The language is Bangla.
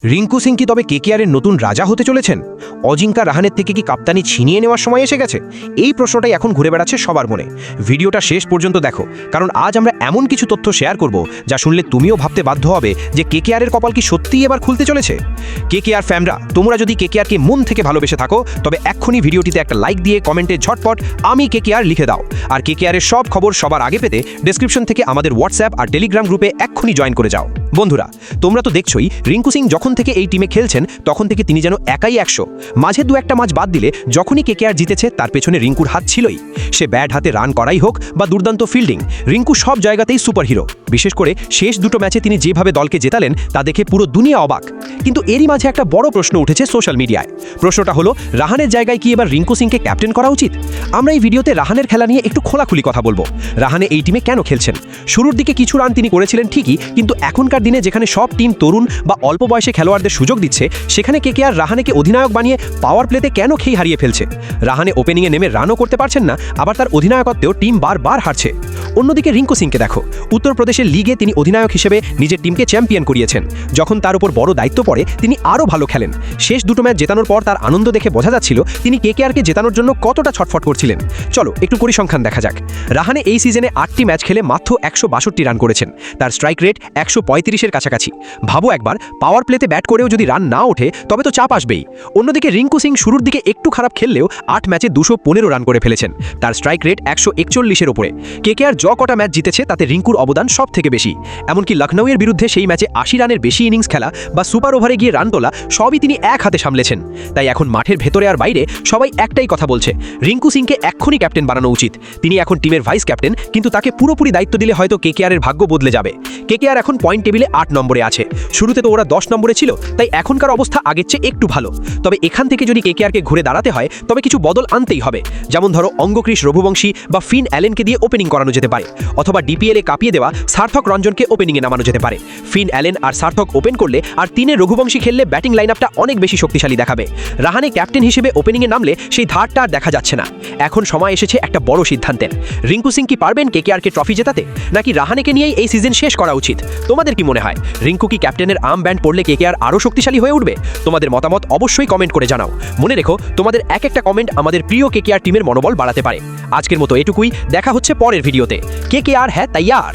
রিঙ্কু সিং কি তবে কেকেআরের নতুন রাজা হতে চলেছেন? অজিঙ্কা রাহানের থেকে কি কাপ্তানি ছিনিয়ে নেওয়ার সময় এসে গেছে? এই প্রশ্নটাই এখন ঘুরে বেড়াচ্ছে সবার মনে। ভিডিওটা শেষ পর্যন্ত দেখো, কারণ আজ আমরা এমন কিছু তথ্য শেয়ার করব যা শুনলে তুমিও ভাবতে বাধ্য হবে যে কেকেআরের কপাল কি সত্যিই এবার খুলতে চলেছে। কেকেআর ফ্যানরা, তোমরা যদি কেকেআরকে মন থেকে ভালোবেসে থাকো তবে এক্ষুনি ভিডিওটিতে একটা লাইক দিয়ে কমেন্টে ঝটপট আমি কেকেআর লিখে দাও। আর কেকেআরের সব খবর সবার আগে পেতে ডেসক্রিপশন থেকে আমাদের হোয়াটসঅ্যাপ আর টেলিগ্রাম গ্রুপে এক্ষুনি জয়েন করে যাও। বন্ধুরা, তোমরা তো দেখছোই রিঙ্কু সিং যখন থেকে এই টিমে খেলছেন তখন থেকে তিনি যেন একাই 100। মাঝে দু একটা ম্যাচ বাদ দিলে যখনই কেকেআর জিতেছে তার পেছনে রিঙ্কুর হাত ছিলই। সে ব্যাট হাতে রান করাই হোক বা দুর্দান্ত ফিল্ডিং, রিঙ্কু সব জায়গাতেই সুপারহিরো। বিশেষ করে শেষ দুটো ম্যাচে তিনি যেভাবে দলকে জেতালেন তা দেখে পুরো দুনিয়া অবাক। কিন্তু এরই মাঝে একটা বড় প্রশ্ন উঠেছে সোশ্যাল মিডিয়ায়। প্রশ্নটা হলো, রাহানের জায়গায় কি এবার রিঙ্কু সিংকে ক্যাপ্টেন করা উচিত? আমরা এই ভিডিওতে রাহানের খেলা নিয়ে একটু খোলাখুলি কথা বলবো। রাহানে এই টিমে কেন খেলছেন? শুরুর দিকে কিছু রান তিনি করেছিলেন ঠিকই, কিন্তু এখনকার দিনে যেখানে সব টিম তরুণ বা অল্প বয়সে খেলোয়াড়দের সুযোগ দিচ্ছে, সেখানে কেকেআর রাহানেকে অধিনায়ক বানিয়ে পাওয়ার প্লেতে কেন খেই হারিয়ে ফেলছে? রাহানে ওপেনিংয়ে নেমে রানও করতে পারছেন না, আবার তার অধিনায়কত্বেও টিম বারবার হারছে। অন্যদিকে রিঙ্কু সিংকে দেখো, উত্তরপ্রদেশের লিগে তিনি অধিনায়ক হিসেবে নিজের টিমকে চ্যাম্পিয়ন করিয়েছেন। যখন তার উপর বড় দায়িত্ব পড়ে তিনি আরও ভালো খেলেন। শেষ দুটো ম্যাচ জেতানোর পর তার আনন্দ দেখে বোঝা যাচ্ছিল তিনি কেকেআরকে জেতানোর জন্য কতটা ছটফট করছিলেন। চলো একটু পরিসংখ্যান দেখা যাক। রাহানে এই সিজনে 8টি ম্যাচ খেলে মাত্র 162 রান করেছেন। তার স্ট্রাইক রেট 135-এর কাছাকাছি। ভাবো একবার, পাওয়ার প্লেতে ব্যাট করেও যদি রান না ওঠে তবে তো চাপ আসবেই। অন্যদিকে রিঙ্কু সিং শুরুর দিকে একটু খারাপ খেললেও 8 ম্যাচে 215 রান করে ফেলেছেন। তার স্ট্রাইক রেট 141-এর ওপরে। কেকেআর কটা ম্যাচ জিতেছে তাতে রিঙ্কুর অবদান সব থেকে বেশি। এমনকি লখনৌয়ের বিরুদ্ধে সেই ম্যাচে 80 রানের বেশি ইনিংস খেলা বা সুপার ওভারে গিয়ে রান তোলা সবই তিনি এক হাতে সামলেছেন। তাই এখন মাঠের ভেতরে আর বাইরে সবাই একটাই কথা বলছে, রিঙ্কু সিংকে এক্ষুনি ক্যাপ্টেন বানানো উচিত। তিনি এখন টিমের ভাইস ক্যাপ্টেন, কিন্তু তাকে পুরোপুরি দায়িত্ব দিলে হয়তো কেকেআরের ভাগ্য বদলে যাবে। কেকেআর এখন পয়েন্ট টেবিলে 8 নম্বরে আছে। শুরুতে তো ওরা 10 নম্বরে ছিল, তাই এখনকার অবস্থা আগের চেয়ে একটু ভালো। তবে এখান থেকে যদি কেকেআরকে ঘুরে দাঁড়াতে হয় তবে কিছু বদল আনতেই হবে। যেমন ধরো, অঙ্গক্রিস রঘুবংশী বা ফিন অ্যালেনকে দিয়ে ওপেনিং করানো যেতে পারে, অথবা ডিপিএলে কাঁপিয়ে দেওয়া সার্থক রঞ্জনকে ওপেনিংয়ে নামানো যেতে পারে। ফিন অ্যালেন আর সার্থক ওপেন করলে আর 3-এ রঘুবংশী খেললে ব্যাটিং লাইনআপটা অনেক বেশি শক্তিশালী দেখাবে। রাহানে ক্যাপ্টেন হিসেবে ওপেনিংয়ে নামলে সেই ধারটা আর দেখা যাচ্ছে না। এখন সময় এসেছে একটা বড় সিদ্ধান্তের। রিঙ্কু সিং কি পারবেন কেকেআরকে ট্রফি জেতাতে, নাকি রাহানেকে নিয়েই এই সিজন শেষ করা উচিত? তোমাদের কি মনে হয়, রিঙ্কু কি ক্যাপ্টেনের আর্ম ব্যান্ড পড়লে কেকেআর আরও শক্তিশালী হয়ে উঠবে? তোমাদের মতামত অবশ্যই কমেন্ট করে জানাও। মনে রেখো, তোমাদের এক একটা কমেন্ট আমাদের প্রিয় কেকেআর টিমের মনোবল বাড়াতে পারে। আজকের মতো এটুকুই, দেখা হচ্ছে পরের ভিডিওতে। কেকেআর হ্যাঁ তৈয়ার।